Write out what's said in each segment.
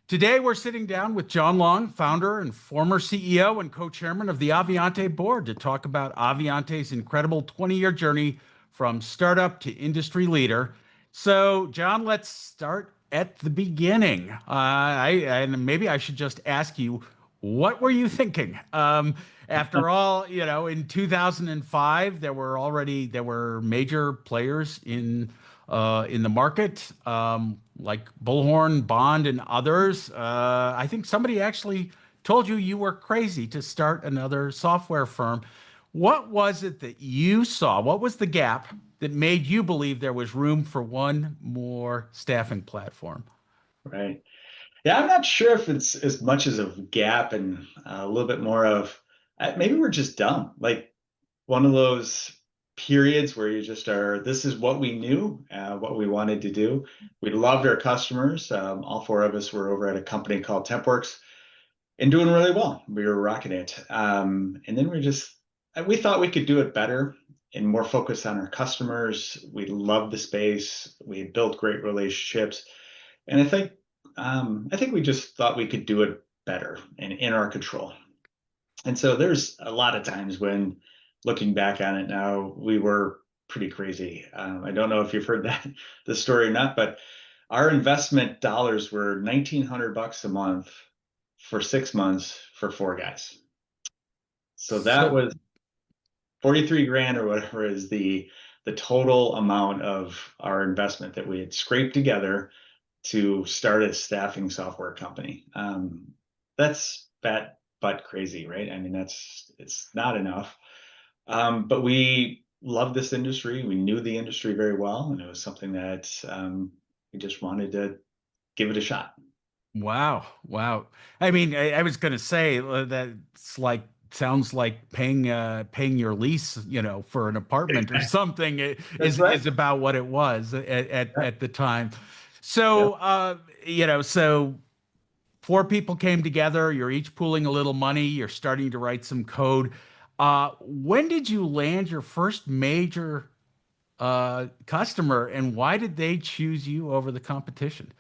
Today, we're sitting down with John Long, founder and former CEO and co-chairman of the Avionté board, to talk about Avionté's incredible 20-year journey from startup to industry leader. So, John, let's start at the beginning. And maybe I should just ask you, what were you thinking? After all, in 2005, there were major players in the market, like Bullhorn, Bond, and others. I think somebody actually told you were crazy to start another software firm. What was it that you saw? What was the gap that made you believe there was room for one more staffing platform? Right. Yeah, I'm not sure if it's as much as a gap and a little bit more of maybe we're just dumb. Like one of those periods where you just are, this is what we knew, what we wanted to do. We loved our customers. All four of us were over at a company called TempWorks and doing really well. We were rocking it. And then we thought we could do it better and more focused on our customers. We loved the space. We had built great relationships. And I think we just thought we could do it better and in our control. And so there's a lot of times when looking back on it now, we were pretty crazy. I don't know if you've heard the story or not, but our investment dollars were $1,900 a month for 6 months for four guys. So that So was 43 grand or whatever is the total amount of our investment that we had scraped together to start a staffing software company. That's fat but crazy, right? I mean, it's not enough. But we love this industry. We knew the industry very well, and it was something that we just wanted to give it a shot. Wow, wow. I mean, I was going to say that's like sounds like paying your lease, for an apartment or something That's right. is about what it was Yeah. at the time. Yeah. So, so four people came together. You're each pooling a little money. You're starting to write some code. When did you land your first major customer, and why did they choose you over the competition?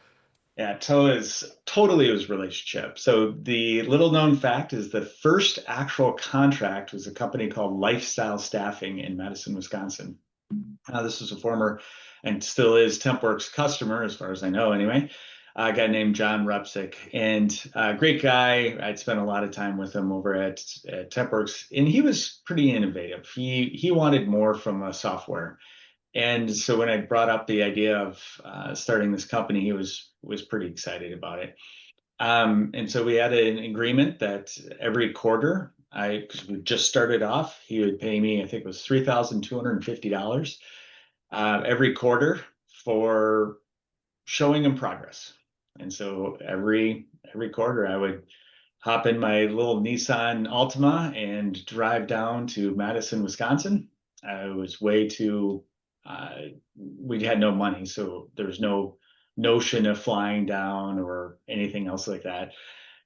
Yeah, totally it was relationship. So the little known fact is the first actual contract was a company called Lifestyle Staffing in Madison, Wisconsin. This was a former and still is TempWorks customer, as far as I know, anyway. A guy named John Repsick, and great guy. I'd spent a lot of time with him over at TempWorks, and he was pretty innovative. He wanted more from a software, and so when I brought up the idea of starting this company, he was pretty excited about it. And so we had an agreement that every quarter, because we just started off, he would pay me, I think it was $3,250 every quarter for showing him progress. And so every quarter, I would hop in my little Nissan Altima and drive down to Madison, Wisconsin. I was way too uh, we had no money, so there was no notion of flying down or anything else like that.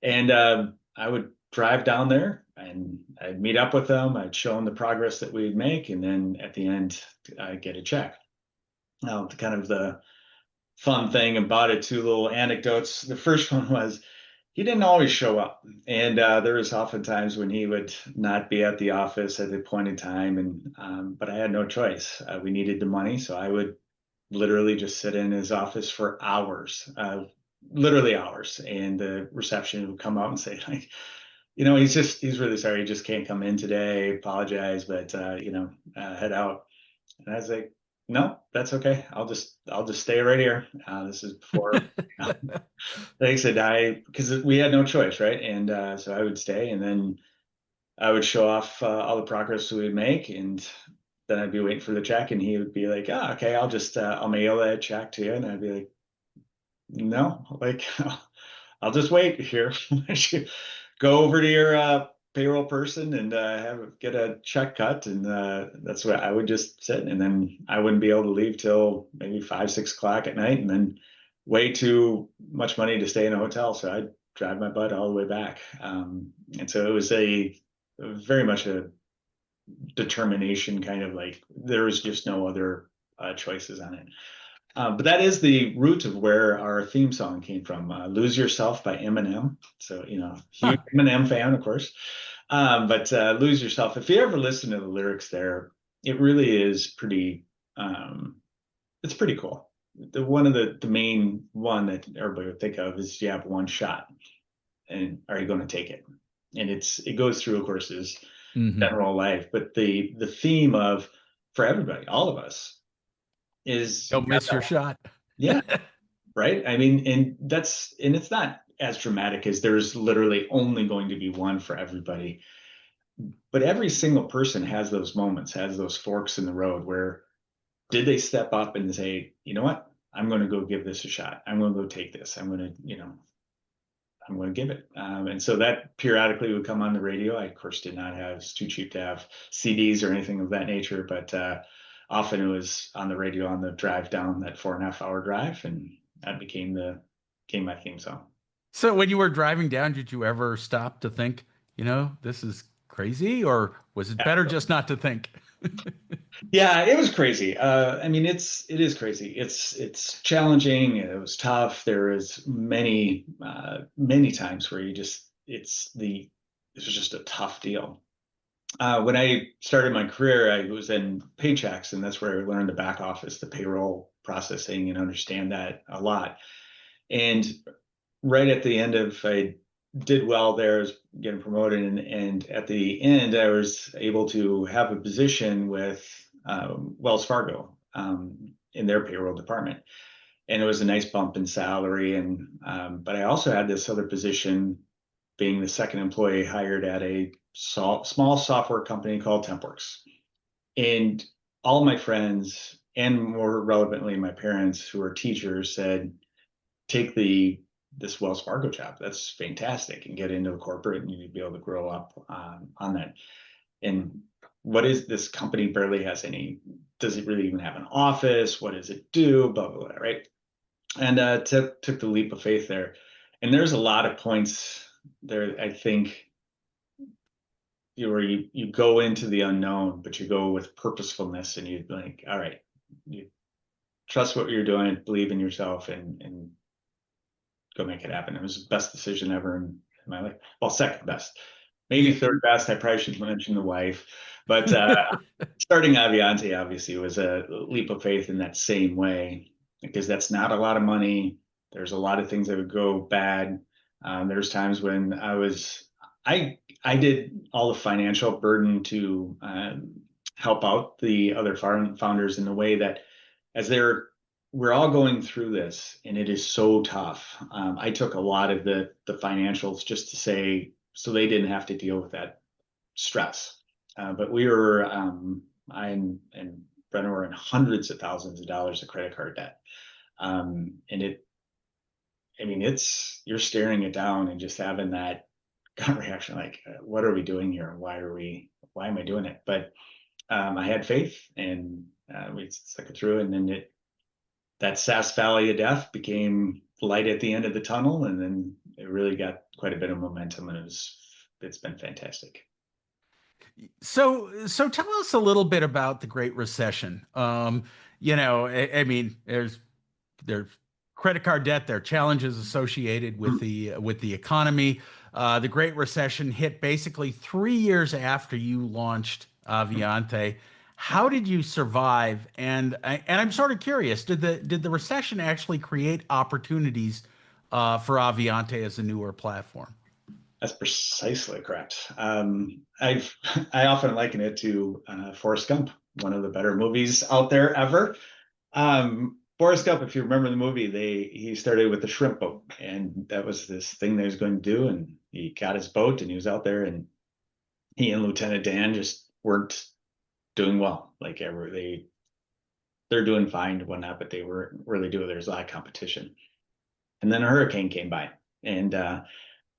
And I would drive down there and I'd meet up with them. I'd show them the progress that we'd make, and then at the end, I'd get a check. Now, kind of the fun thing about it, two little anecdotes. The first one was he didn't always show up, and there was often times when he would not be at the office at the appointed time, and but I had no choice. We needed the money, so I would literally just sit in his office for hours, literally hours, and the reception would come out and say like, he's really sorry, he just can't come in today. Apologize, but head out. And I was like, no, that's okay. I'll just stay right here. This is before. Like I said, because we had no choice, right? And so I would stay, and then I would show off all the progress we would make, and then I'd be waiting for the check, and he would be like, "Oh, okay, I'll mail that check to you," and I'd be like, "No, like I'll just wait here. Go over to your payroll person and get a check cut," and that's what I would just sit, and then I wouldn't be able to leave till maybe 5, 6 o'clock at night, and then way too much money to stay in a hotel, so I'd drive my butt all the way back. And so it was a very much a determination, kind of like there was just no other choices on it. But that is the root of where our theme song came from, "Lose Yourself" by Eminem. So, huge Huh. Eminem fan, of course. But "Lose Yourself," if you ever listen to the lyrics there, it really is it's pretty cool. One of the main one that everybody would think of is you have one shot, and are you going to take it? And it goes through, of course, his Hmm. general life, but the theme of, for everybody, all of us, is you Don't got miss your that. shot. Yeah, right. I mean, and it's not as dramatic as there's literally only going to be one for everybody, but every single person has those moments, has those forks in the road where did they step up and say, you know what, I'm going to go give this a shot. I'm going to go take this. I'm going to give it. And so that periodically would come on the radio. I, of course, did not have, it's too cheap to have CDs or anything of that nature, but often it was on the radio on the drive down, that 4.5 hour drive. And that became my theme song. So when you were driving down, did you ever stop to think, this is crazy, or was it better just not to think? Yeah, it was crazy. I mean, it is crazy. It's challenging. It was tough. There is many times where it was just a tough deal. When I started my career, I was in paychecks, and that's where I learned the back office, the payroll processing, and understand that a lot. And right at the end of, I did well there, I was getting promoted, and at the end, I was able to have a position with Wells Fargo in their payroll department, and it was a nice bump in salary. And but I also had this other position, being the second employee hired at a small software company called TempWorks. And all my friends, and more relevantly, my parents, who are teachers, said, take this Wells Fargo job. That's fantastic, and get into the corporate, and you'd be able to grow up on that. And what is this company? Barely has any. Does it really even have an office? What does it do? Blah blah blah. Right. And took the leap of faith there. And there's a lot of points there. I think where you go into the unknown, but you go with purposefulness, and you like, all right, you trust what you're doing, believe in yourself, and go make it happen. It was the best decision ever in my life. Well, second best, maybe Yeah. third best. I probably should mention the wife, but starting Avionté obviously was a leap of faith in that same way, because that's not a lot of money. There's a lot of things that would go bad. There's times when I did all the financial burden to help out the other founders in the way that, as we're all going through this, and it is so tough. I took a lot of the financials just to say, so they didn't have to deal with that stress. But I and Brenna were in hundreds of thousands of dollars of credit card debt. And I mean, you're staring it down and just having that gut reaction, like, what are we doing here? Why am I doing it? But I had faith, and we stuck it through. And then that Sass Valley of Death became light at the end of the tunnel. And then it really got quite a bit of momentum, and it's been fantastic. So tell us a little bit about the Great Recession. I mean, there's credit card debt, there are challenges associated with the economy. The Great Recession hit basically 3 years after you launched Avionté. How did you survive? And I'm sort of curious, did the recession actually create opportunities for Avionté as a newer platform? That's precisely correct. I often liken it to Forrest Gump, one of the better movies out there ever. Forrest Gump, if you remember the movie, he started with the shrimp boat, and that was this thing that he was going to do. And he got his boat, and he was out there, and he and Lieutenant Dan just weren't doing well. Like ever, they're doing fine and whatnot, but they weren't really doing. There's a lot of competition, and then a hurricane came by, and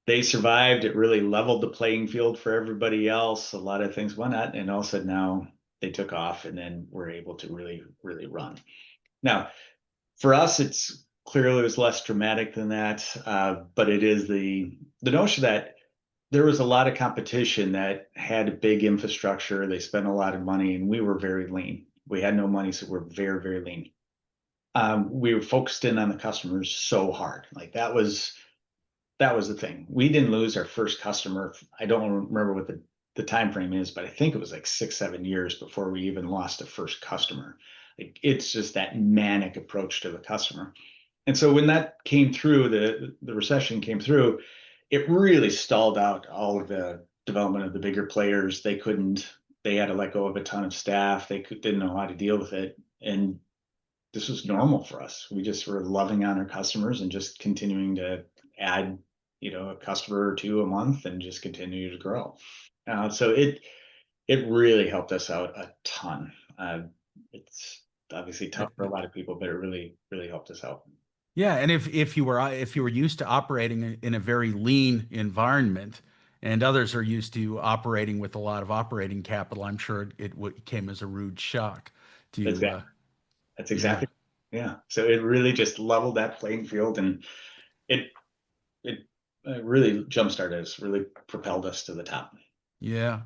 they survived. It really leveled the playing field for everybody else. A lot of things went out, and all of a sudden now they took off, and then we're able to really, really run. Now, for us, it's clearly it was less dramatic than that, but it is the notion that there was a lot of competition that had a big infrastructure. They spent a lot of money, and we were very lean. We had no money, so we're very, very lean. we were focused in on the customers so hard. Like that was the thing. We didn't lose our first customer. I don't remember what the time frame is, but I think it was like 6, 7 years before we even lost a first customer. Like it's just that manic approach to the customer. And so when that came through, the recession came through, it really stalled out all of the development of the bigger players. They had to let go of a ton of staff. Didn't know how to deal with it. And this was normal for us. We just were loving on our customers and just continuing to add, a customer or two a month and just continue to grow. So it really helped us out a ton. It's obviously tough for a lot of people, but it really, really helped us out. Yeah, and if you were used to operating in a very lean environment, and others are used to operating with a lot of operating capital, I'm sure came as a rude shock to Exactly. That's yeah. exactly. Yeah. So it really just leveled that playing field, and it it really jump started us, really propelled us to the top. Yeah.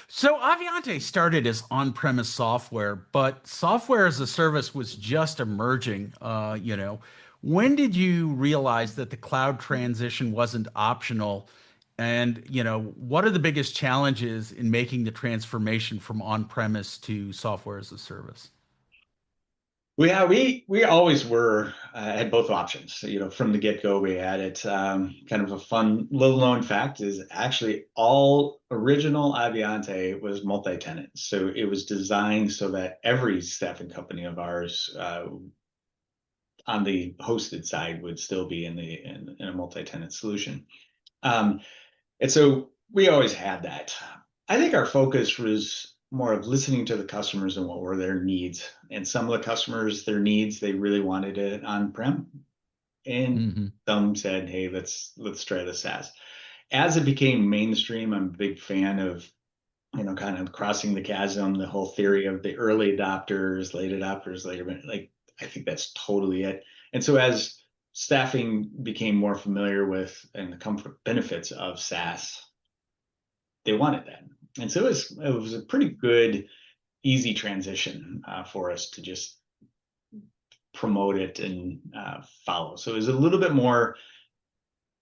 So Aviante started as on-premise software, but software as a service was just emerging. When did you realize that the cloud transition wasn't optional? And, what are the biggest challenges in making the transformation from on-premise to software as a service? We always were had both options. So, from the get go, we had it. Kind of a fun little known fact is actually all original Aviante was multi-tenant. So it was designed so that every staffing company of ours on the hosted side would still be in a multi-tenant solution. Um, and so we always had that. I think our focus was more of listening to the customers and what were their needs. And some of the customers, their needs, they really wanted it on-prem. And Hmm. some said, hey, let's try the SaaS. As it became mainstream, I'm a big fan of, kind of crossing the chasm, the whole theory of the early adopters, late adopters, later, like I think that's totally it. And so as staffing became more familiar with and the comfort benefits of SaaS, they wanted that. And so it was a pretty good, easy transition for us to just promote it and follow. So it was a little bit more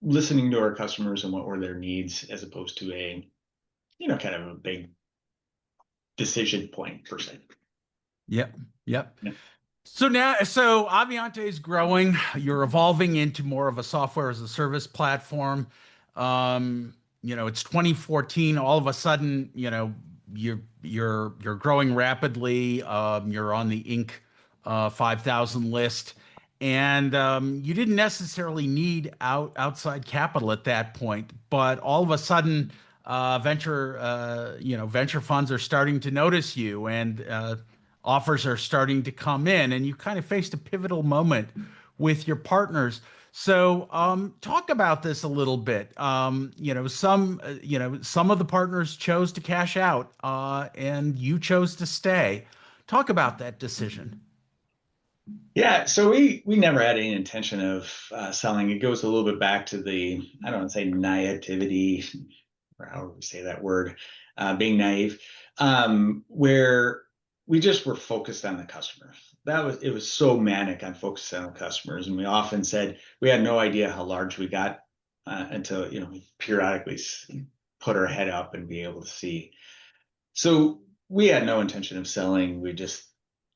listening to our customers and what were their needs as opposed to kind of a big decision point per se. Yep. Yep. Yeah. So Aviante is growing. You're evolving into more of a software as a service platform. It's 2014. All of a sudden, you're growing rapidly. You're on the Inc. 5,000 list, and you didn't necessarily need outside capital at that point. But all of a sudden, venture funds are starting to notice you, and offers are starting to come in, and you kind of faced a pivotal moment with your partners. So, talk about this a little bit. Some of the partners chose to cash out, and you chose to stay. Talk about that decision. Yeah, so we never had any intention of selling. It goes a little bit back to the, I don't want to say naivety, or however we say that word, being naive, where we just were focused on the customer. It was so manic on focusing on the customers, and we often said we had no idea how large we got until we periodically put our head up and be able to see. So we had no intention of selling. We just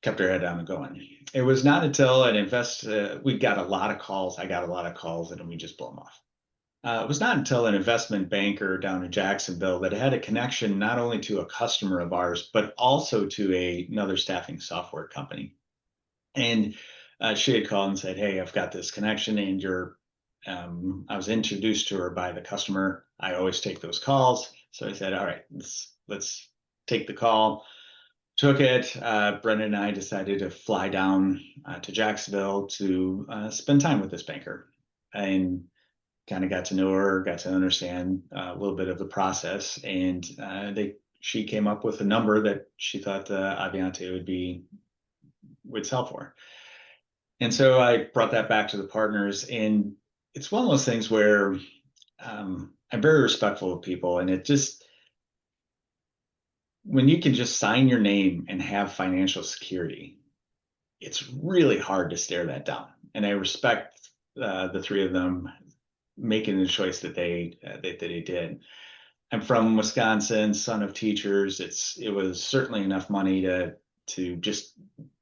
kept our head down and going. It was not until we got a lot of calls. I got a lot of calls, and then we just blow them off. It was not until an investment banker down in Jacksonville that had a connection not only to a customer of ours, but also to another staffing software company. And she had called and said, "Hey, I've got this connection, and I was introduced to her by the customer. I always take those calls." So I said, "All right, let's take the call." Took it. Brendan and I decided to fly down to Jacksonville to spend time with this banker, and kind of got to know her, got to understand a little bit of the process, and she came up with a number that she thought Aviante would sell for. And so I brought that back to the partners, and it's one of those things where I'm very respectful of people, and it just when you can just sign your name and have financial security, it's really hard to stare that down. And I respect the three of them making the choice that they did. I'm from Wisconsin, son of teachers. It was certainly enough money to just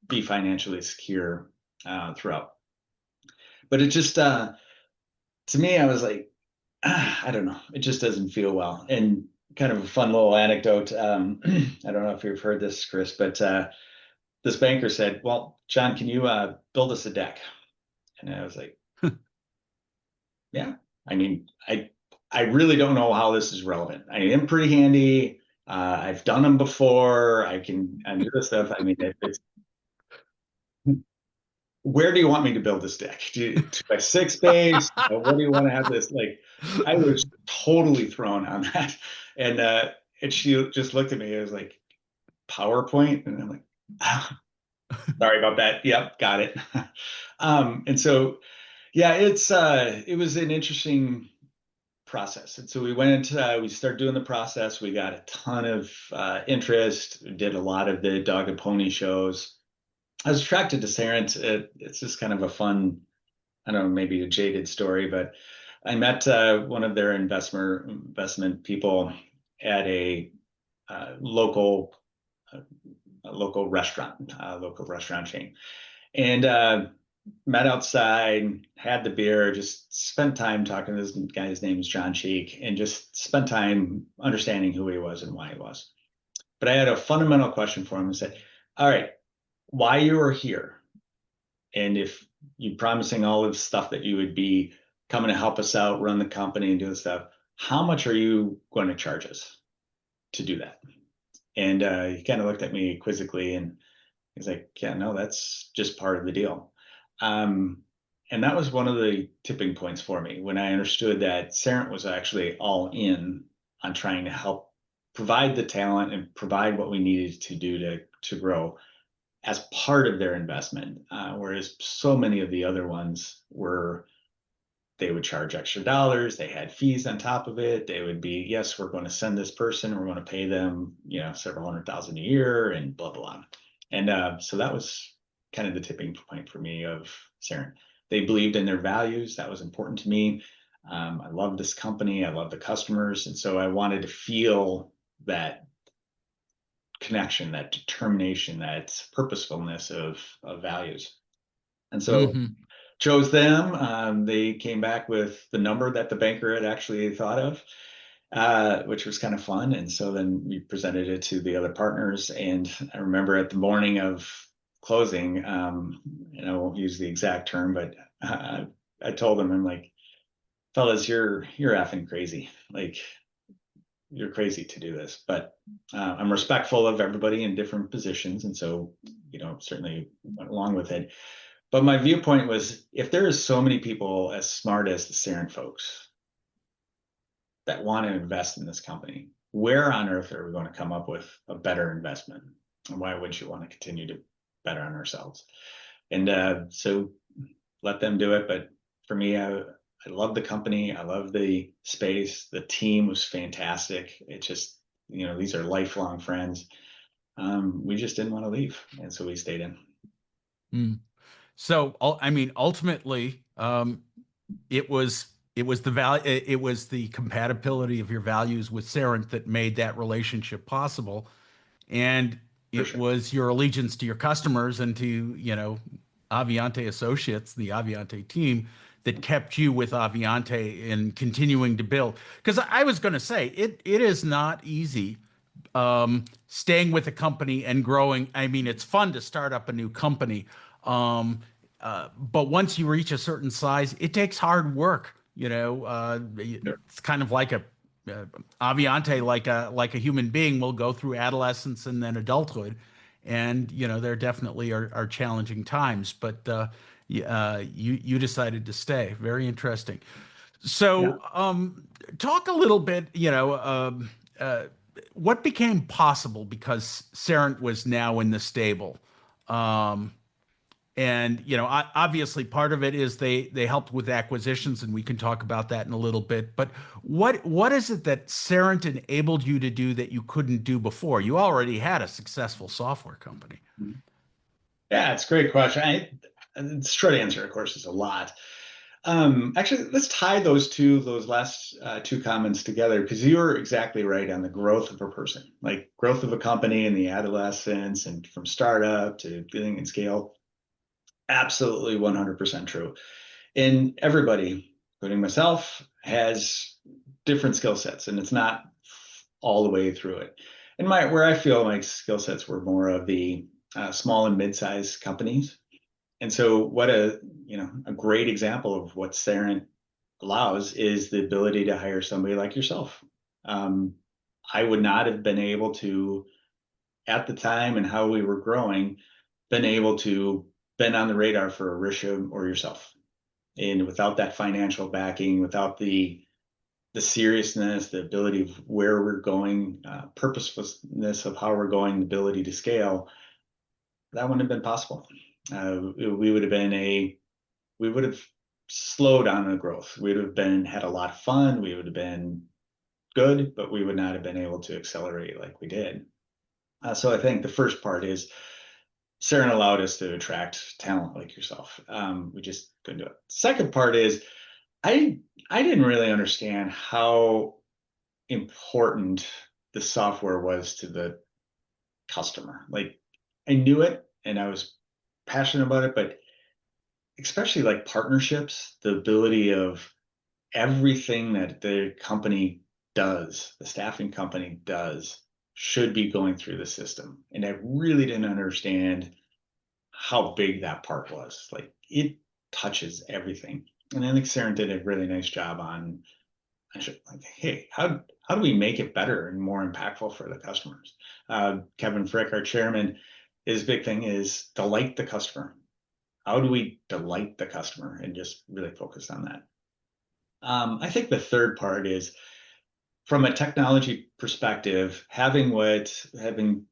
be financially secure throughout. But it just to me, I was like, I don't know, it just doesn't feel well. And kind of a fun little anecdote. I don't know if you've heard this, Chris, but this banker said, "Well, John, can you build us a deck?" And I was like, "Yeah." I mean, I really don't know how this is relevant. I am pretty handy. I've done them before. I do this stuff. I mean, it's where do you want me to build this deck? Do you, 2x6 base? What do you want to have this? Like, I was totally thrown on that. And she just looked at me. It was like, PowerPoint? And I'm like, ah, sorry about that. Yep, got it. And so, yeah, it was an interesting process. And so we started doing the process. We got a ton of interest, did a lot of the dog and pony shows. I was attracted to Serent. It's just kind of a fun, I don't know, maybe a jaded story, but I met one of their investment people at uh, local uh, a local restaurant chain, and met outside, had the beer, just spent time talking to this guy's name is John Cheek, and just spent time understanding who he was and why he was. But I had a fundamental question for him and said, "All right, why you are here, and if you promising all of the stuff that you would be coming to help us out, run the company, and do the stuff, how much are you going to charge us to do that?" And he kind of looked at me quizzically, and he's like, "Yeah, no, that's just part of the deal." Um, and that was one of the tipping points for me when I understood that Serent was actually all in on trying to help provide the talent and provide what we needed to do to grow as part of their investment. Whereas so many of the other ones were, they would charge extra dollars, they had fees on top of it. They would be, yes, we're going to send this person, we're going to pay them, several hundred thousand a year and blah, blah, blah. And so that was kind of the tipping point for me of Serent. They believed in their values. That was important to me. I love this company. I love the customers. And so I wanted to feel that connection, that determination, that purposefulness of values. And so Hmm. chose them. They came back with the number that the banker had actually thought of, which was kind of fun. And so then we presented it to the other partners. And I remember at the morning of closing, and I won't use the exact term, but I told them, I'm like, "Fellas, you're effing crazy. Like, you're crazy to do this." But I'm respectful of everybody in different positions, and so certainly went along with it. But my viewpoint was, if there is so many people as smart as the Serent folks that want to invest in this company, where on earth are we going to come up with a better investment? And why would you want to continue to bet on ourselves? And so let them do it. But for me, I love the company. I love the space. The team was fantastic. It just, these are lifelong friends. We just didn't want to leave. And so we stayed in. So, I mean, ultimately, it was the compatibility of your values with Serent that made that relationship possible, and For it sure. was your allegiance to your customers and to, Avionté associates, the Avionté team, that kept you with Avionté and continuing to build. Because I was going to say, it is not easy staying with a company and growing. I mean, it's fun to start up a new company. Um, but once you reach a certain size, it takes hard work. Sure. It's kind of like Aviante, like a human being, will go through adolescence and then adulthood, and there definitely are challenging times. But you decided to stay. Very interesting. Yeah. So, talk a little bit. What became possible because Serent was now in the stable. Um, and obviously part of it is they helped with acquisitions, and we can talk about that in a little bit. But what is it that Serent enabled you to do that you couldn't do before? You already had a successful software company. Yeah, it's a great question. The short answer, of course, is a lot. Actually, let's tie those last two comments together, because you're exactly right on the growth of a person, like growth of a company in the adolescence and from startup to getting in scale. Absolutely 100% true. And everybody, including myself, has different skill sets, and it's not all the way through it. And where I feel my skill sets were more of the small and mid-sized companies. And so what a great example of what Serent allows is the ability to hire somebody like yourself. Um, I would not have been able to, at the time and how we were growing, been able to been on the radar for a Rishabh or yourself. And without that financial backing, without the seriousness, the ability of where we're going, purposefulness of how we're going, the ability to scale, that wouldn't have been possible. We would have been we would have slowed on the growth. We would have had a lot of fun. We would have been good, but we would not have been able to accelerate like we did. So I think the first part is Saren allowed us to attract talent like yourself. We just couldn't do it. Second part is I I didn't really understand how important the software was to the customer. Like I knew it and I was passionate about it, but especially like partnerships, the ability of everything that the company does, the staffing company does, should be going through the system. And I really didn't understand how big that part was. Like it touches everything. And I think Saren did a really nice job on like, hey, how do we make it better and more impactful for the customers? Kevin Frick, our chairman, his big thing is delight the customer. How do we delight the customer and just really focus on that? I think the third part is from a technology perspective, having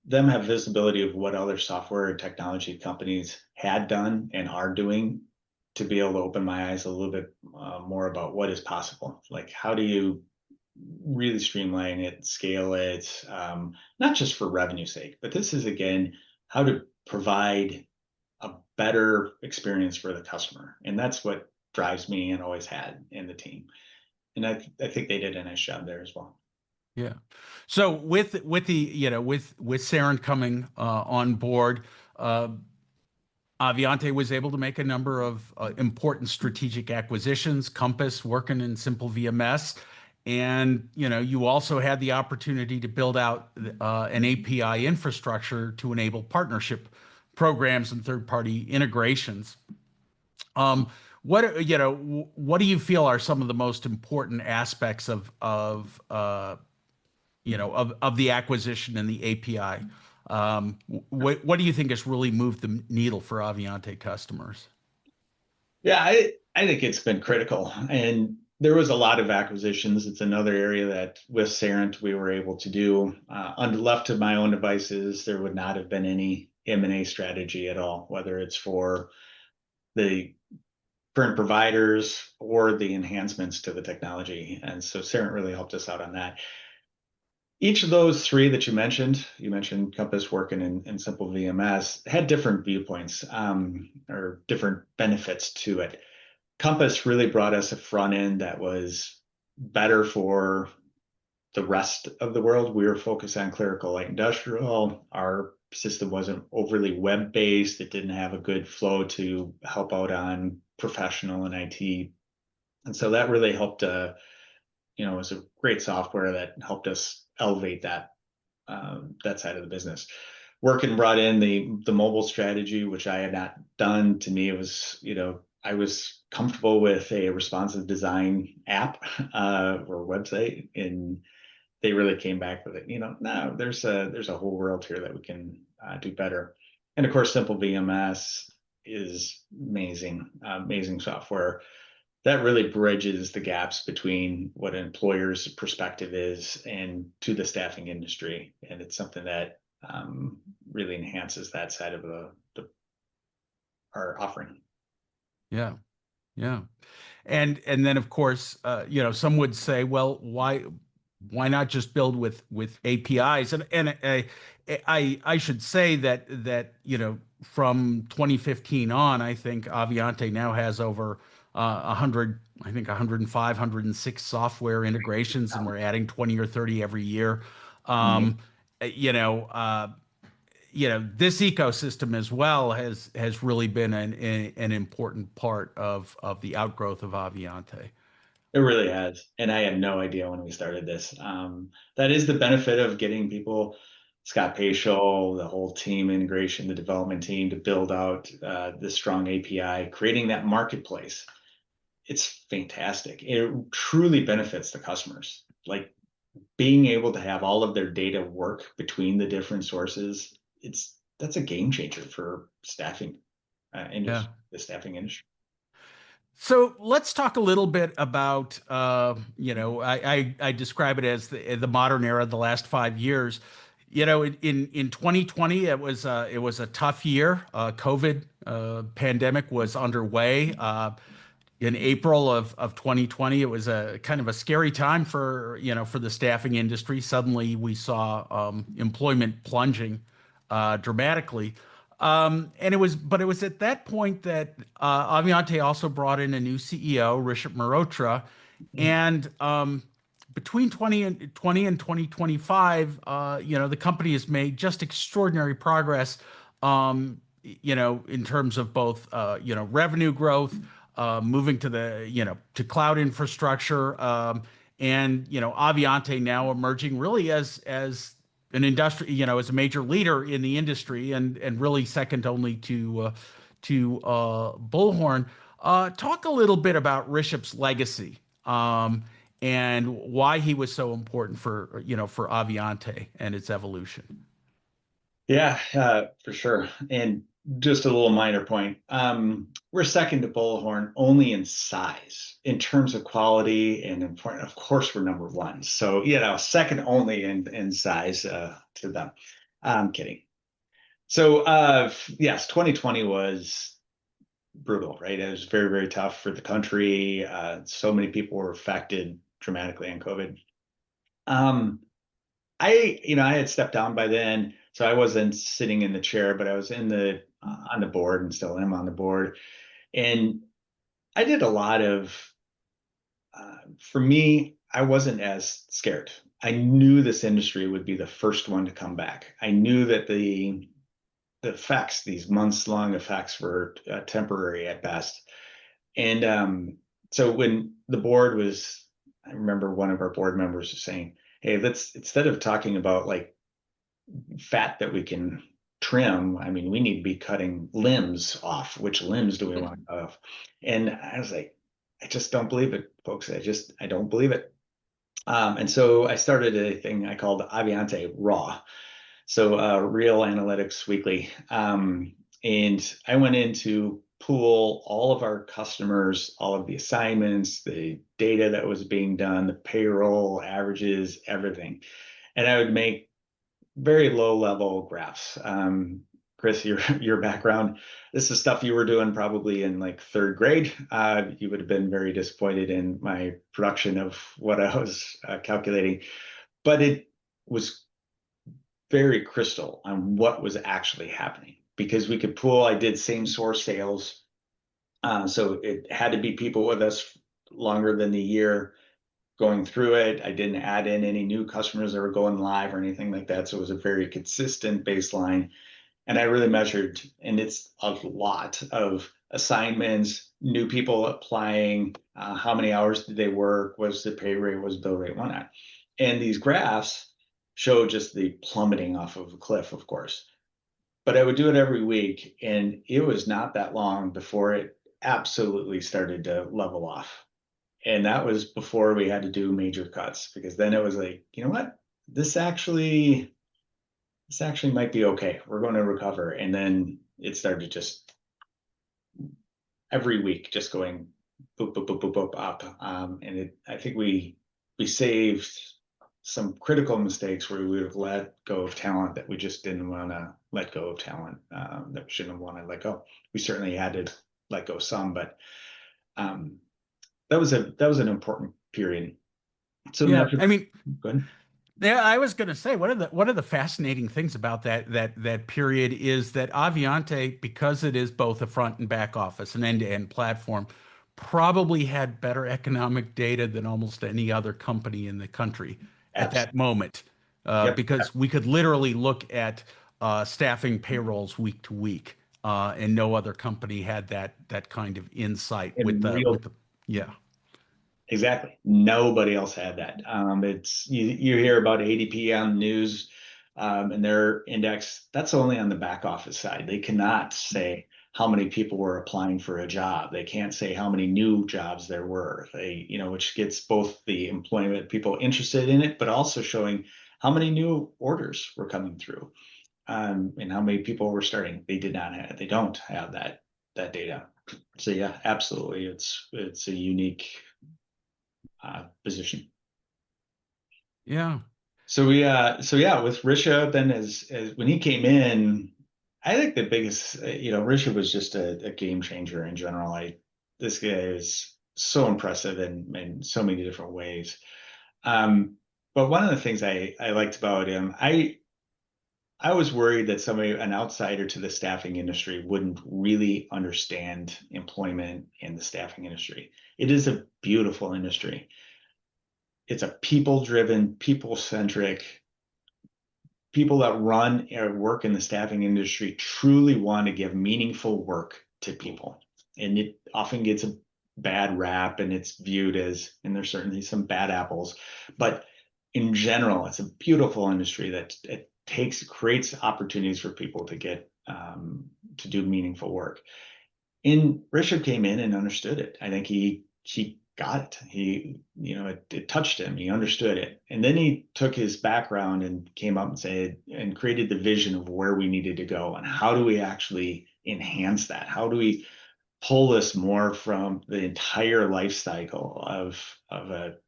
them have visibility of what other software and technology companies had done and are doing to be able to open my eyes a little bit more about what is possible. Like, how do you really streamline it, scale it, not just for revenue sake, but this is again how to provide a better experience for the customer, and that's what drives me and always had in the team. And I think they did a nice job there as well. Yeah. So with the with Saren coming on board, uh, Avionté was able to make a number of important strategic acquisitions. Compass working in simple VMS, and you also had the opportunity to build out an API infrastructure to enable partnership programs and third-party integrations. Um, what do you feel are some of the most important aspects of the acquisition and the API? What do you think has really moved the needle for Avionté customers? Yeah, I think it's been critical. And there was a lot of acquisitions. It's another area that with Serent we were able to do. Left to my own devices, there would not have been any M&A strategy at all, whether it's for the current providers or the enhancements to the technology. And so Serent really helped us out on that. Each of those three that you mentioned Compass working in simple VMS, had different viewpoints or different benefits to it. Compass really brought us a front end that was better for the rest of the world. We were focused on clerical light industrial. Our system wasn't overly web based. It didn't have a good flow to help out on professional and IT. And so that really helped, it was a great software that helped us elevate that side of the business. Working brought in the mobile strategy, which I had not done. To me, it was, I was comfortable with a responsive design app or website, and they really came back with it. No, there's a whole world here that we can do better. And of course, Simple VMS is amazing, amazing software that really bridges the gaps between what an employer's perspective is and to the staffing industry. And it's something that really enhances that side of our offering. Yeah, yeah. And then of course, some would say, well, why not just build with APIs? And I should say that from 2015 on, I think Avionté now has over 100, I think 105, 106 software integrations, and we're adding 20 or 30 every year. Um, you know, uh, this ecosystem as well has really been an important part of the outgrowth of Avionté. It really has. And I had no idea when we started this. That is the benefit of getting people, Scott Paschal, the whole team integration, the development team to build out this strong API, creating that marketplace. It's fantastic. It truly benefits the customers. Like being able to have all of their data work between the different sources, that's a game changer for staffing Yeah. industry, the staffing industry. So let's talk a little bit about, I describe it as the modern era, the last 5 years. In 2020, it was a tough year. COVID pandemic was underway. In April of 2020, it was a kind of a scary time for the staffing industry. Suddenly, we saw employment plunging dramatically. But it was at that point that Avionté also brought in a new CEO, Rishabh Mehrotra, and between 2020 and 2025, the company has made just extraordinary progress, in terms of both, revenue growth, moving to cloud infrastructure, and Avionté now emerging really as an industry, as a major leader in the industry, and really second only to Bullhorn. Talk a little bit about Rishabh's legacy, and why he was so important for Avionté and its evolution. Yeah, for sure. And just a little minor point. We're second to Bullhorn only in size. In terms of quality and important, of course, we're number one. So, second only in size to them. I'm kidding. So, yes, 2020 was brutal, right? It was very, very tough for the country. So many people were affected dramatically in COVID. Um, I had stepped down by then, so I wasn't sitting in the chair, but I was on the board and still am on the board. And I did a lot of, for me, I wasn't as scared. I knew this industry would be the first one to come back. I knew that the effects, these months long effects, were temporary at best. And so when the board was, I remember one of our board members was saying, "Hey, let's, instead of talking about like fat that we can trim, I mean, we need to be cutting limbs off. Which limbs do we want off?" And I was like, I just don't believe it, folks. I don't believe it. And so I started a thing I called Avionté Raw. So Real Analytics Weekly. And I went in to pool all of our customers, all of the assignments, the data that was being done, the payroll averages, everything. And I would make very low level graphs. Chris, your background, this is stuff you were doing probably in like third grade. You would have been very disappointed in my production of what I was calculating, but it was very crystal on what was actually happening because we could pull. I did same source sales, so it had to be people with us longer than the year going through it. I didn't add in any new customers that were going live or anything like that. So it was a very consistent baseline. And I really measured, and it's a lot of assignments, new people applying, how many hours did they work, was the pay rate, was bill rate, whatnot. And these graphs show just the plummeting off of a cliff, of course. But I would do it every week, and it was not that long before it absolutely started to level off. And that was before we had to do major cuts, because then it was like, you know what, this actually might be okay. We're going to recover. And then it started just every week, just going boop, boop, boop, boop, boop up. And I think we saved some critical mistakes where we would have let go of talent that we just didn't want to let go of talent, that we shouldn't have wanted to let go. We certainly had to let go some, but that was an important period. So Yeah. Metro, I mean, go ahead. yeah, I was going to say one of the fascinating things about that period is that Aviante, because it is both a front and back office, an end-to-end platform, probably had better economic data than almost any other company in the country at Abs- that moment, Yep. because we could literally look at staffing payrolls week to week, and no other company had that kind of insight with In the real, with the yeah. exactly. Nobody else had that. It's you hear about ADP on the news, and their index. That's only on the back office side. They cannot say how many people were applying for a job. They can't say how many new jobs there were. Which gets both the employment people interested in it, but also showing how many new orders were coming through, and how many people were starting. They did not have. They don't have that data. So yeah, absolutely, it's a unique position. Yeah. So yeah, with Rishabh, then as when he came in, I think the biggest, Rishabh was just a game changer in general. This guy is so impressive in so many different ways. Um, but one of the things I liked about him, I was worried that an outsider to the staffing industry, wouldn't really understand employment in the staffing industry. It is a beautiful industry. It's a people-driven, people-centric. People that run or work in the staffing industry truly want to give meaningful work to people. And it often gets a bad rap and it's viewed as, and there's certainly some bad apples, but in general, it's a beautiful industry that it creates opportunities for people to get, to do meaningful work. And Richard came in and understood it. I think he got it. It touched him. He understood it. And then he took his background and came up and said and created the vision of where we needed to go and how do we actually enhance that? How do we pull this more from the entire life cycle of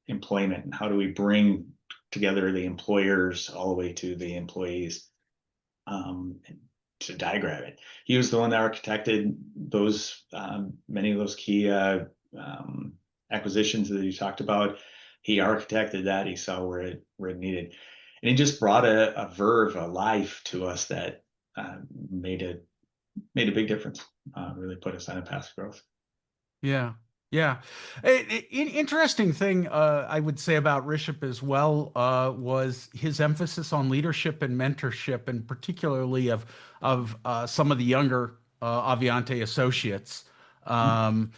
employment, and how do we bring together the employers all the way to the employees, to diagram it. He was the one that architected those, many of those key, acquisitions that you talked about. He architected that. He saw where it needed, and he just brought a verve, a life to us that, made a big difference. Really put us on a path of growth. Yeah. Yeah. Interesting thing I would say about Rishabh as well was his emphasis on leadership and mentorship, and particularly of some of the younger Aviante associates. Um,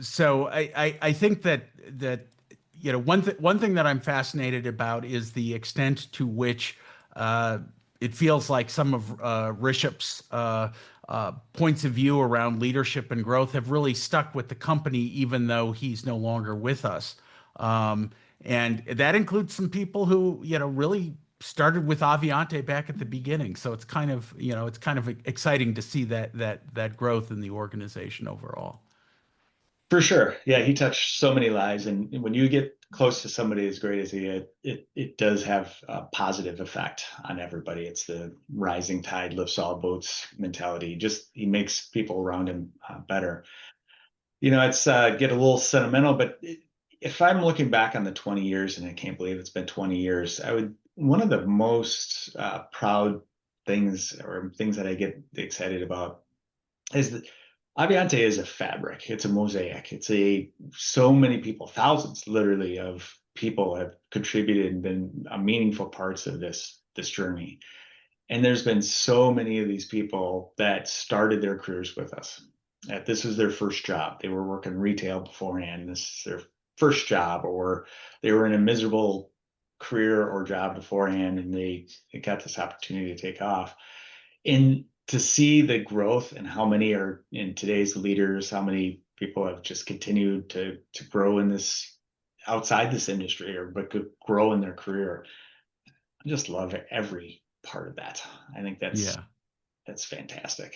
so I think that one thing that I'm fascinated about is the extent to which it feels like some of Rishabh's points of view around leadership and growth have really stuck with the company, even though he's no longer with us. And that includes some people who, really started with Aviante back at the beginning. So it's kind of exciting to see that growth in the organization overall. For sure. Yeah, he touched so many lives. And when you get close to somebody as great as he is, it does have a positive effect on everybody. It's the rising tide lifts all boats mentality. Just he makes people around him, better. It's, get a little sentimental, but if I'm looking back on the 20 years, and I can't believe it's been 20 years, one of the most, proud things, or things that I get excited about, is that Aviante is a fabric. It's a mosaic. So many people, thousands literally of people have contributed and been, meaningful parts of this journey. And there's been so many of these people that started their careers with us. That this was their first job. They were working retail beforehand. This is their first job, or they were in a miserable career or job beforehand, and they got this opportunity to take off. And to see the growth and how many are in today's leaders, how many people have just continued to grow in this, outside this industry, or but could grow in their career. I just love every part of that. I think Yeah. that's fantastic.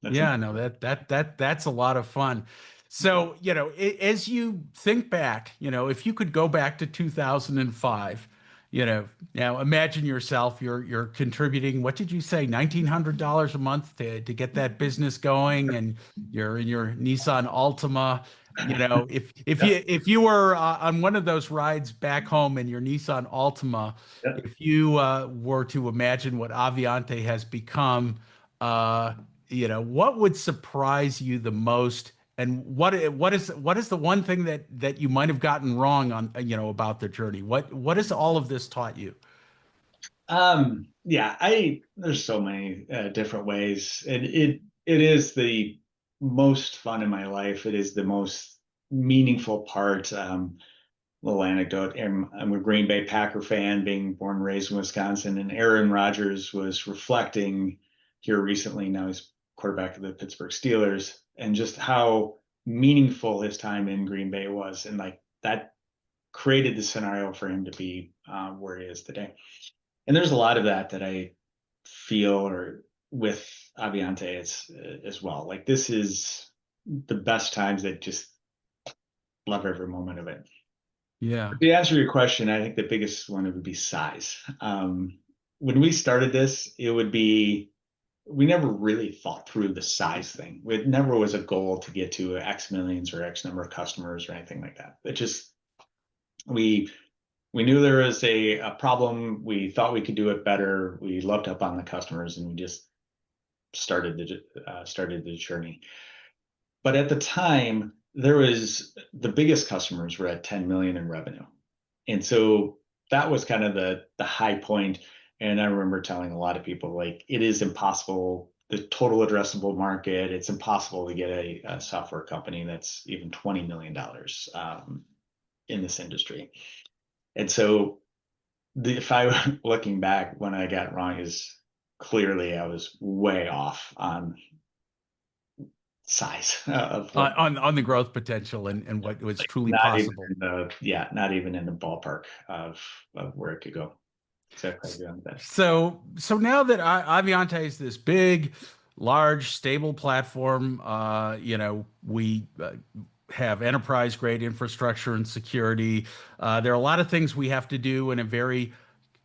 That's Yeah, no, that's a lot of fun. So, as you think back, if you could go back to 2005, now imagine yourself, you're contributing, what did you say, $1,900 a month to get that business going, and you're in your Nissan Altima. You know, if you were on one of those rides back home in your Nissan Altima, Yeah. if you were to imagine what Aviante has become, uh, you know, what would surprise you the most, and what is the one thing that you might have gotten wrong on, you know, about the journey? What has all of this taught you? Yeah, there's so many different ways. It is the most fun in my life. It is the most meaningful part. Little anecdote. I'm a Green Bay Packer fan, being born and raised in Wisconsin, and Aaron Rodgers was reflecting here recently. Now he's quarterback of the Pittsburgh Steelers, and just how meaningful his time in Green Bay was, and like that created the scenario for him to be where he is today. And there's a lot of that I feel or with Aviante as well. Like this is the best times. That just love every moment of it. Yeah. To answer your question, I think the biggest one would be size. When we started this, it would be we never really thought through the size thing. It never was a goal to get to X millions or X number of customers or anything like that. It just we we knew there was a problem. We thought we could do it better. We loved up on the customers, and we just started the journey. But at the time, there was the biggest customers were at 10 million in revenue. And so that was kind of the high point. And I remember telling a lot of people, like, it is impossible, the total addressable market, it's impossible to get a software company that's even $20 million in this industry. And so if I looking back, when I got it wrong is clearly I was way off on size of what On the growth potential and what was truly not even possible. in not even in the ballpark of where it could go. Exactly beyond that. So now that Aviante is this big, large, stable platform, you know, we have enterprise grade infrastructure and security. There are a lot of things we have to do in a very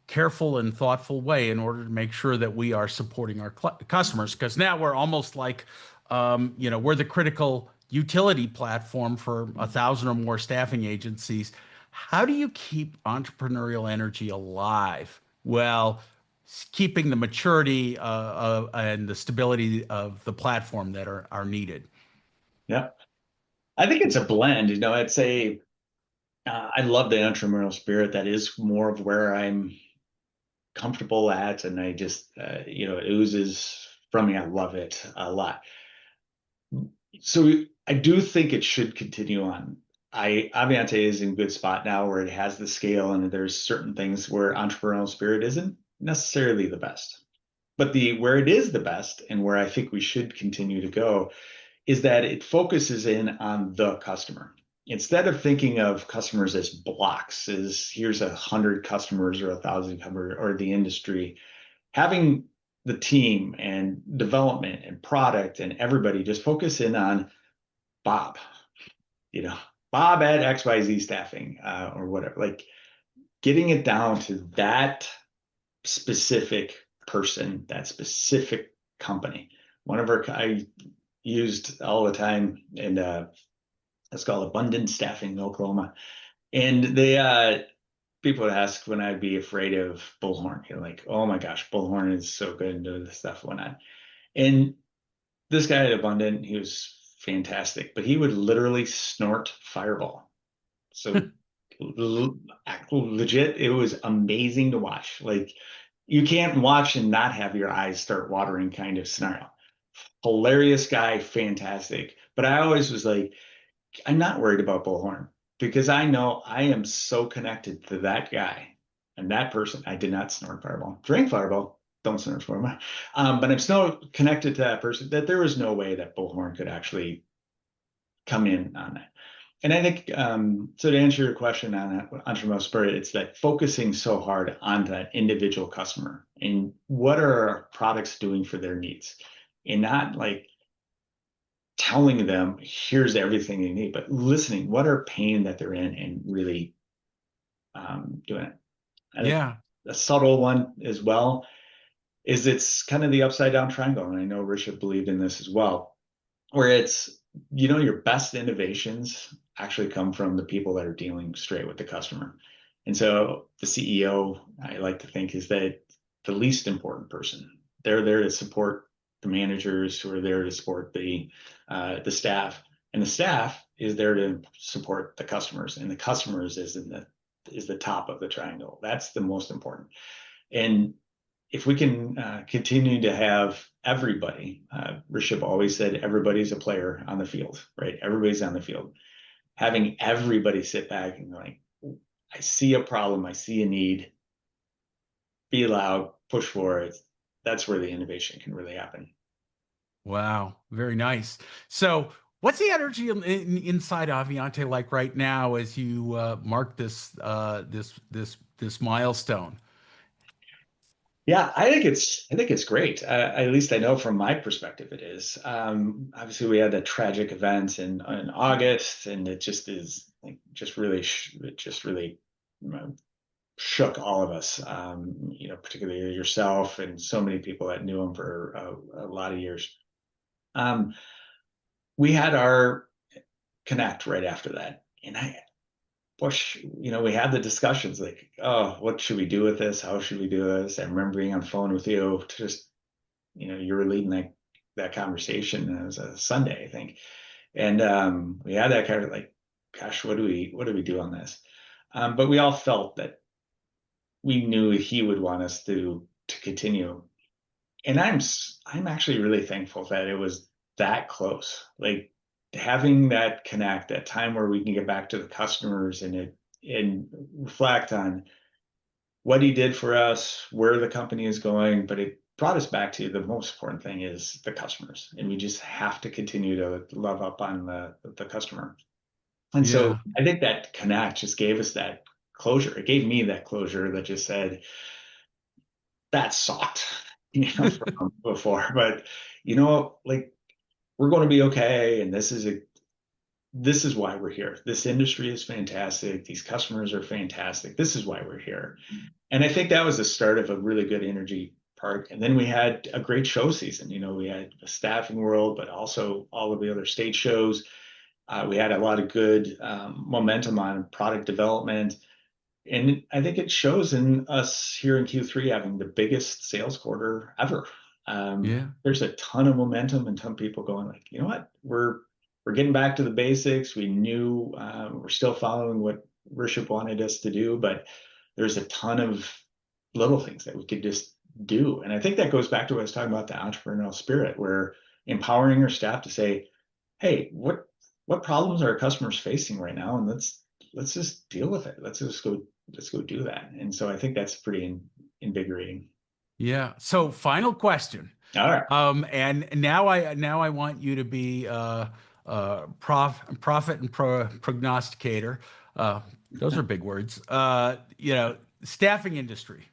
careful and thoughtful way in order to make sure that we are supporting our customers. Because now we're almost like, you know, we're the critical utility platform for 1,000 or more staffing agencies. How do you keep entrepreneurial energy alive? Well, keeping the maturity and the stability of the platform that are needed. Yeah, I think it's a blend. You know, I love the entrepreneurial spirit. That is more of where I'm comfortable at, and I just it oozes from me. I love it a lot. So I do think it should continue on. Aviante is in a good spot now where it has the scale, and there's certain things where entrepreneurial spirit isn't necessarily the best. But the where it is the best and where I think we should continue to go is that it focuses in on the customer. Instead of thinking of customers as blocks, as here's 100 customers or 1,000 customers or the industry, having the team and development and product and everybody just focus in on Bob, you know, Bob at XYZ staffing or whatever, like getting it down to that specific person, that specific company. One of our, I used all the time, and it's called Abundant Staffing in Oklahoma. And people would ask when I'd be afraid of Bullhorn. You're like, oh my gosh, Bullhorn is so good and doing this stuff and whatnot. And this guy at Abundant, he was fantastic, but he would literally snort Fireball. So legit, it was amazing to watch. Like you can't watch and not have your eyes start watering kind of scenario. Hilarious guy, fantastic. But I always was like, I'm not worried about Bullhorn because I know I am so connected to that guy and that person. I did not snort Fireball. Drink Fireball, don't snort Fireball. But I'm so connected to that person that there was no way that Bullhorn could actually come in on that. And I think, so to answer your question on that entrepreneurial spirit, it's that focusing so hard on that individual customer and what are our products doing for their needs, and not like telling them here's everything you need, but listening, what are pain that they're in, and really doing it. I think Yeah. a subtle one as well is it's kind of the upside down triangle, and I know Rishabh believed in this as well, where it's your best innovations actually come from the people that are dealing straight with the customer. And so the CEO, I like to think, is that the least important person. They're there to support the managers who are there to support the staff, and the staff is there to support the customers, and the customers is the top of the triangle. That's the most important. And if we can continue to have everybody, Rishabh always said everybody's a player on the field, right? Everybody's on the field. Having everybody sit back and like, I see a problem, I see a need, be loud, push for it. That's where the innovation can really happen. Wow, very nice. So, what's the energy inside Aviante like right now as you mark this milestone? Yeah, I think it's great. At least I know from my perspective it is. Obviously, we had that tragic event in August, and it just is like it just really shook all of us. Particularly yourself and so many people that knew him for a lot of years. Um, we had our connect right after that, and we had the discussions like, oh, what should we do with this? How should we do this? I remember being on the phone with you to just, you were leading that conversation. And it was a Sunday, I think. And we had that kind of like, gosh, what do we do on this? But we all felt that we knew he would want us to continue. And I'm actually really thankful that it was that close. Like having that connect, that time where we can get back to the customers and reflect on what he did for us, where the company is going, but it brought us back to the most important thing is the customers. And we just have to continue to love up on the customer. And so Yeah, I think that connect just gave us that closure. It gave me that closure that just said, that sucked, from before. But like we're going to be okay. And this is why we're here. This industry is fantastic. These customers are fantastic. This is why we're here. And I think that was the start of a really good energy part. And then we had a great show season. We had the Staffing World, but also all of the other state shows. We had a lot of good momentum on product development. And I think it shows in us here in Q3 having the biggest sales quarter ever. yeah, There's a ton of momentum and ton of people going like, you know what, we're getting back to the basics. We knew we're still following what Rishabh wanted us to do, but there's a ton of little things that we could just do. And I think that goes back to what I was talking about, the entrepreneurial spirit, where empowering our staff to say, hey, what problems are our customers facing right now? And let's just deal with it. Let's go do that. And so I think that's pretty invigorating. yeah. So, final question. All right. And now I want you to be prophet and prognosticator. Those are big words. Staffing industry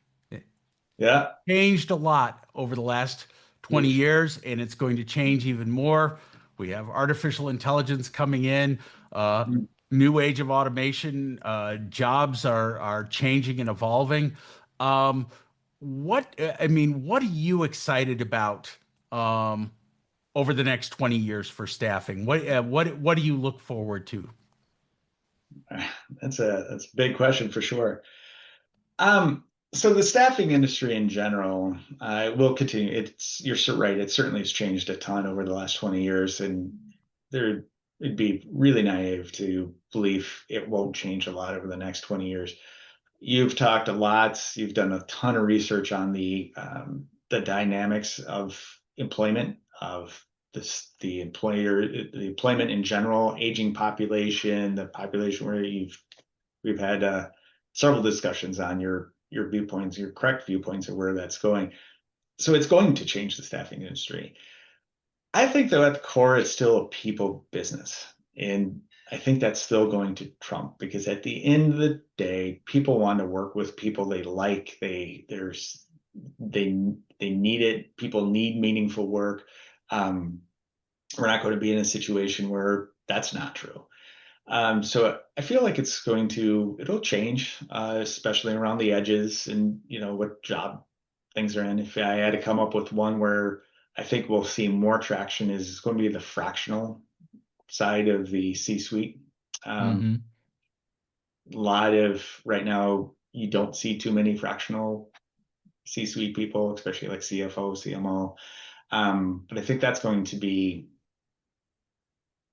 Yeah. changed a lot over the last 20 years, and it's going to change even more. We have artificial intelligence coming in, new age of automation. Jobs are changing and evolving. Um, what are you excited about over the next 20 years for staffing? What do you look forward to? That's a big question for sure. So the staffing industry in general will continue. You're so right. It certainly has changed a ton over the last 20 years, and it'd be really naive to believe it won't change a lot over the next 20 years. You've talked a lot. You've done a ton of research on the dynamics of employment, of the employment in general, aging population, the population where we've had several discussions on your viewpoints, your correct viewpoints of where that's going. So it's going to change the staffing industry. I think though at the core it's still a people business, and I think that's still going to trump because at the end of the day, people want to work with people they like. They need it. People need meaningful work. Um, we're not going to be in a situation where that's not true. So I feel like it'll change, especially around the edges and what job things are in. If I had to come up with one where I think we'll see more traction is going to be the fractional side of the C-suite. Mhm. A lot of right now, you don't see too many fractional C-suite people, especially like CFO, CMO. But I think that's going to be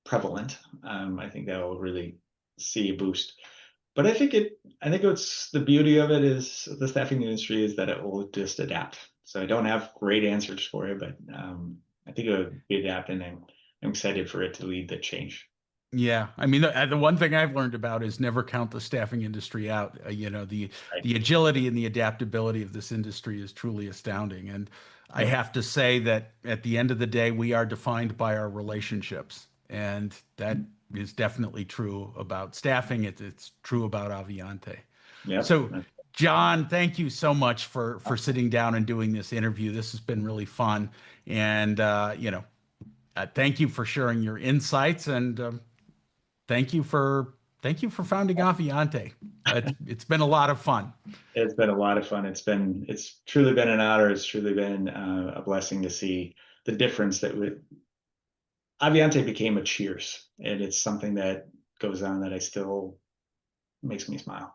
prevalent. I think that will really see a boost. But I think it's the beauty of it is the staffing industry is that it will just adapt. So I don't have great answers for you, but I think it will be adapt, and I'm excited for it to lead the change. Yeah, I mean, the one thing I've learned about is never count the staffing industry out. Right. The agility and the adaptability of this industry is truly astounding. And I Yep. have to say that at the end of the day, we are defined by our relationships, and that is definitely true about staffing. It's true about Aviante. Yep. So, John, thank you so much for sitting down and doing this interview. This has been really fun, and thank you for sharing your insights and. Thank you for founding Aviante. It's been a lot of fun. It's been a lot of fun. It's truly been an honor. It's truly been a blessing to see the difference that Aviante became a Cheers, and it's something that goes on that I still makes me smile.